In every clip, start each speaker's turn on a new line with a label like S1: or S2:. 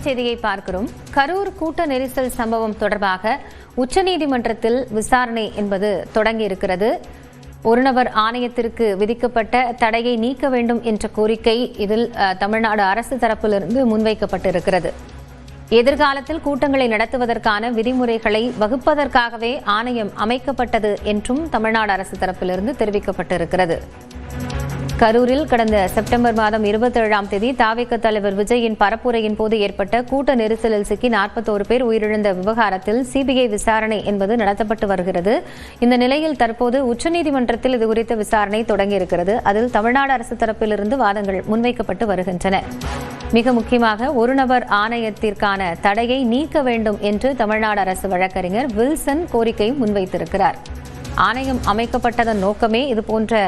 S1: செய்தியை பார்க்கிறோம். கரூர் கூட்ட நெரிசல் சம்பவம் தொடர்பாக உச்சநீதிமன்றத்தில் விசாரணை என்பது தொடங்கி இருக்கிறது. ஒரு நபர் ஆணையத்திற்கு விதிக்கப்பட்ட தடையை நீக்க வேண்டும் என்ற கோரிக்கை இதில் தமிழ்நாடு அரசு தரப்பிலிருந்து முன்வைக்கப்பட்டிருக்கிறது. எதிர்காலத்தில் கூட்டங்களை நடத்துவதற்கான விதிமுறைகளை வகுப்பதற்காகவே ஆணையம் அமைக்கப்பட்டது என்றும் தமிழ்நாடு அரசு தரப்பிலிருந்து தெரிவிக்கப்பட்டிருக்கிறது. கரூரில் கடந்த செப்டம்பர் மாதம் 27ஆம் தேதி தாவேக தலைவர் விஜயின் பரப்புரையின் போது ஏற்பட்ட கூட்ட நெரிசலில் சிக்கி 41 பேர் உயிரிழந்த விவகாரத்தில் சிபிஐ விசாரணை என்பது நடத்தப்பட்டு வருகிறது. இந்த நிலையில் தற்போது உச்சநீதிமன்றத்தில் இதுகுறித்த விசாரணை தொடங்கியிருக்கிறது. அதில் தமிழ்நாடு அரசு தரப்பிலிருந்து வாதங்கள் முன்வைக்கப்பட்டு வருகின்றன. மிக முக்கியமாக ஒரு நபர் ஆணையத்திற்கான தடையை நீக்க வேண்டும் என்று தமிழ்நாடு அரசு வழக்கறிஞர் வில்சன் கோரிக்கை முன்வைத்திருக்கிறார். ஆணையம் அமைக்கப்பட்டதன் நோக்கமே இதுபோன்ற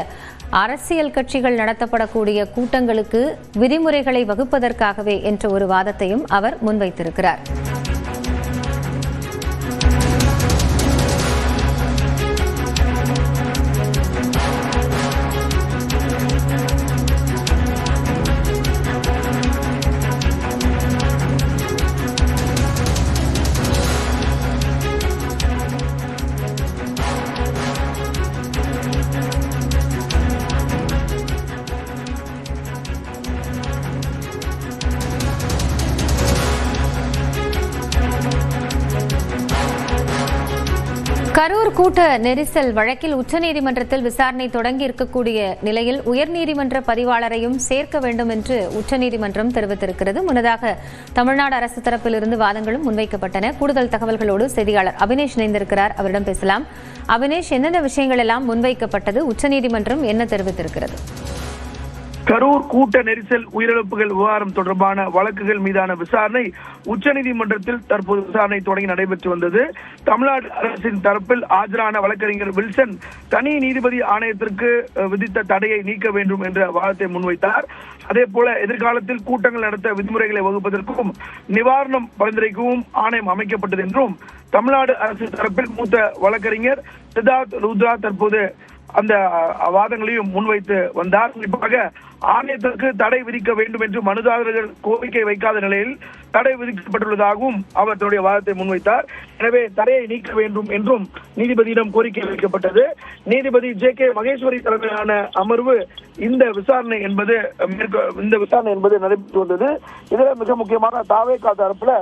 S1: அரசியல் கட்சிகள் நடத்தப்படக்கூடிய கூட்டங்களுக்கு விதிமுறைகளை வகுப்பதற்காகவே என்ற ஒரு வாதத்தையும் அவர் முன்வைத்திருக்கிறார். கரூர் கூட்ட நெரிசல் வழக்கில் உச்சநீதிமன்றத்தில் விசாரணை தொடங்கி இருக்கக்கூடிய நிலையில் உயர்நீதிமன்ற பதிவாளரையும் சேர்க்க வேண்டும் என்று உச்சநீதிமன்றம் தெரிவித்திருக்கிறது. முன்னதாக தமிழ்நாடு அரசு தரப்பிலிருந்து வாதங்களும் முன்வைக்கப்பட்டன. கூடுதல் தகவல்களோடு செய்தியாளர் அபினேஷ் இணைந்திருக்கிறார். அவரிடம் பேசலாம். அபினேஷ், என்னென்ன விஷயங்கள் எல்லாம் முன்வைக்கப்பட்டது? உச்சநீதிமன்றம் என்ன தெரிவித்திருக்கிறது?
S2: கரூர் கூட்ட நெரிசல் உயிரிழப்புகள் விவகாரம் தொடர்பான வழக்குகள் மீதான விசாரணை உச்சநீதிமன்றத்தில் தற்போது விசாரணை தொடங்கி நடைபெற்று வந்தது. தமிழ்நாடு அரசின் தரப்பில் ஆஜரான வழக்கறிஞர் வில்சன் தனி நீதிபதி ஆணையத்திற்கு விதித்த தடையை நீக்க வேண்டும் என்ற வாதத்தை முன்வைத்தார். அதே போல எதிர்காலத்தில் கூட்டங்கள் நடத்த விதிமுறைகளை வகுப்பதற்கும் நிவாரணம் பரிந்துரைக்கவும் ஆணையம் அமைக்கப்பட்டது என்றும் தமிழ்நாடு அரசு தரப்பில் மூத்த வழக்கறிஞர் சித்தார்த் ருத்ரா தற்போது அந்த வாதங்களையும் முன்வைத்து வந்தார். குறிப்பாக ஆணையத்திற்கு தடை விதிக்க வேண்டும் என்று மனுதாரர்கள் கோரிக்கை வைக்காத நிலையில் தடை விதிக்கப்பட்டுள்ளதாகவும் அவர் தன்னுடைய வாதத்தை முன்வைத்தார். எனவே தடையை நீக்க வேண்டும் என்றும் நீதிபதியிடம் கோரிக்கை வைக்கப்பட்டது. நீதிபதி ஜே.கே. மகேஸ்வரி தலைமையிலான அமர்வு இந்த விசாரணை என்பது நடைபெற்று வந்தது. இதுல மிக முக்கியமான தாவேகா தரப்புல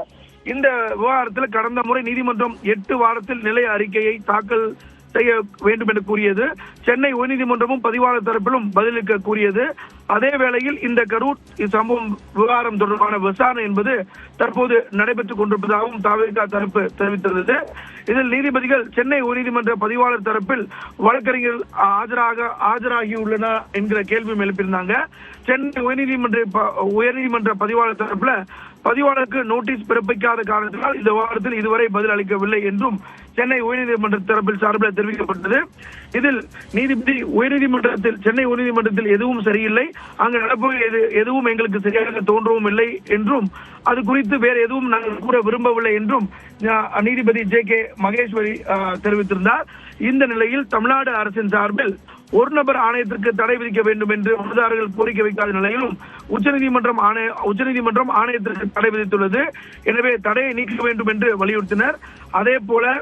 S2: இந்த விவகாரத்தில் கடந்த முறை நீதிமன்றம் 8 வாரத்தில் நிலை அறிக்கையை தாக்கல் செய்ய வேண்டும் என்று கூறியது. சென்னை உயர்நீதிமன்றமும் பதிவாளர் தரப்பிலும் பதிலளிக்க கூறியது. அதே வேளையில் இந்த கரூர் சம்பவம் விவகாரம் தொடர்பான விசாரணை என்பது தற்போது நடைபெற்றுக் கொண்டிருப்பதாகவும் தாவேகா தரப்பு தெரிவித்திருந்தது. இதில் நீதிபதிகள் சென்னை உயர்நீதிமன்ற பதிவாளர் தரப்பில் வழக்கறிஞர்கள் ஆஜராகியுள்ளன என்கிற கேள்வியும் எழுப்பியிருந்தாங்க. சென்னை உயர்நீதிமன்ற பதிவாளர் தரப்புல பதிவாளருக்கு நோட்டீஸ் பிறப்பிக்காத காரணத்தினால் இந்த விவகாரத்தில் இதுவரை பதில் அளிக்கவில்லை என்றும் சென்னை உயர்நீதிமன்ற தரப்பில் சார்பில் தெரிவிக்கப்பட்டது. இதில் நீதிபதி சென்னை உயர்நீதிமன்றத்தில் எதுவும் சரியில்லை, அங்கு நடப்பது எதுவும் எங்களுக்கு சரியாக தோன்றவும் இல்லை என்றும் அது குறித்து வேறு எதுவும் நாங்கள் கூற விரும்பவில்லை என்றும் நீதிபதி ஜே.கே. மகேஸ்வரி தெரிவித்திருந்தார். இந்த நிலையில் தமிழ்நாடு அரசின் சார்பில் ஒரு நபர் ஆணையத்திற்கு தடை விதிக்க வேண்டும் என்று மனுதாரர்கள் கோரிக்கை வைக்காத நிலையிலும் உச்சநீதிமன்றம் ஆணையத்திற்கு தடை விதித்துள்ளது. எனவே தடையை நீக்க வேண்டும் என்று வலியுறுத்தினர். அதே போல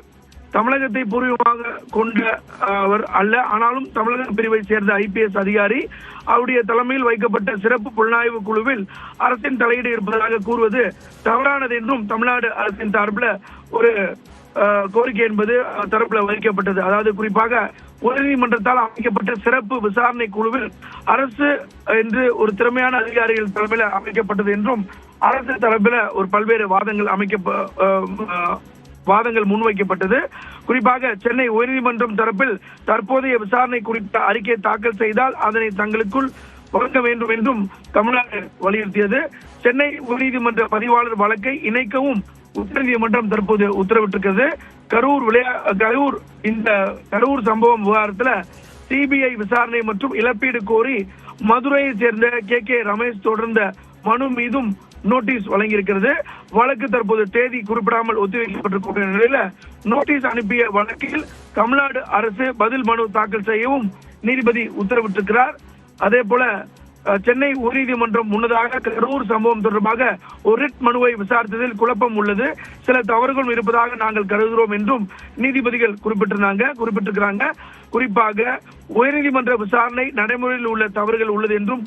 S2: தமிழகத்தை பூர்வீகமாக கொண்ட அவர் அல்ல, ஆனாலும் தமிழக பிரிவை சேர்ந்த IPS அதிகாரி அவருடைய தலைமையில் வைக்கப்பட்ட சிறப்பு புலனாய்வு குழுவில் அரசின் தலையீடு இருப்பதாக கூறுவது தவறானது என்றும் தமிழ்நாடு அரசின் சார்பில் ஒரு கோரிக்கை என்பது தரப்புல வைக்கப்பட்டது. அதாவது குறிப்பாக உயர்நீதிமன்றத்தால் அமைக்கப்பட்ட சிறப்பு விசாரணை குழுவில் அரசு என்று ஒரு திறமையான அதிகாரிகள் தலைமையில் அமைக்கப்பட்டது என்றும் அரசு தரப்பில் ஒரு பல்வேறு வாதங்கள் முன்வைக்கப்பட்டது. குறிப்பாக சென்னை உயர்நீதிமன்றம் தரப்பில் தற்போதைய விசாரணை குறித்த அறிக்கை தாக்கல் செய்தால் அதனை தங்களுக்குள் வழங்க வேண்டும் என்றும் தமிழ்நாடு வலியுறுத்தியது. சென்னை உயர்நீதிமன்ற பதிவாளர் வழக்கை இணைக்கவும் உச்சநீதிமன்றம் தற்போது உத்தரவிட்டிருக்கிறது. கரூர் சம்பவம் விவகாரத்தில் சிபிஐ விசாரணை மற்றும் இழப்பீடு கோரி மதுரையை சேர்ந்த கே ரமேஷ் தொடர்ந்த மனு மீதும் நோட்டீஸ் வழங்கியிருக்கிறது. வழக்கு தற்போது தேதி குறிப்பிடாமல் ஒத்திவைக்கப்பட்டிருக்கிற நிலையில நோட்டீஸ் அனுப்பிய வழக்கில் தமிழ்நாடு அரசு பதில் மனு தாக்கல் செய்யவும் நீதிபதி உத்தரவிட்டிருக்கிறார். அதே போல சென்னை உயர்நீதிமன்றம் முன்னதாக கரூர் சம்பவம் தொடர்பாக ஒரு ரிட் மனுவை விசாரித்ததில் குழப்பம் உள்ளது, சில தவறுகளும் இருப்பதாக நாங்கள் கருதுகிறோம் என்றும் நீதிபதிகள் குறிப்பிட்டிருக்கிறாங்க. குறிப்பாக உயர்நீதிமன்ற விசாரணை நடைமுறையில் உள்ள தவறுகள் உள்ளது என்றும்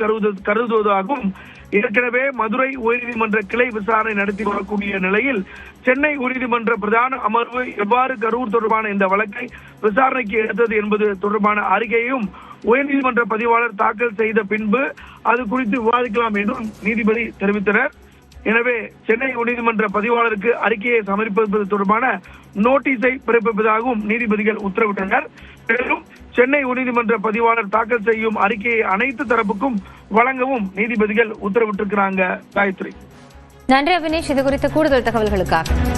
S2: கருதுவதாகவும், ஏற்கனவே மதுரை உயர்நீதிமன்ற கிளை விசாரணை நடத்தி வரக்கூடிய நிலையில் சென்னை உயர்நீதிமன்ற பிரதான அமர்வு எவ்வாறு கரூர் தொடர்பான இந்த வழக்கை விசாரணைக்கு எடுத்தது என்பது தொடர்பான அறிக்கையையும் உயர்நீதிமன்ற பதிவாளர் தாக்கல் செய்த பின்பு அது குறித்து விவாதிக்கலாம் என்றும் நீதிபதி தெரிவித்தனர். எனவே சென்னை உயர்நீதிமன்ற பதிவாளருக்கு அறிக்கையை சமர்ப்பிப்பது தொடர்பான நோட்டீஸை பிறப்பிப்பதாகவும் நீதிபதிகள் உத்தரவிட்டனர். மேலும் சென்னை உயர்நீதிமன்ற பதிவாளர் தாக்கல் செய்யும் அறிக்கையை அனைத்து தரப்புக்கும் வழங்கவும் நீதிபதிகள் உத்தரவிட்டிருக்கிறாங்க. காயத்ரி,
S1: நன்றி அபினேஷ், இது குறித்த கூடுதல் தகவல்களுக்காக.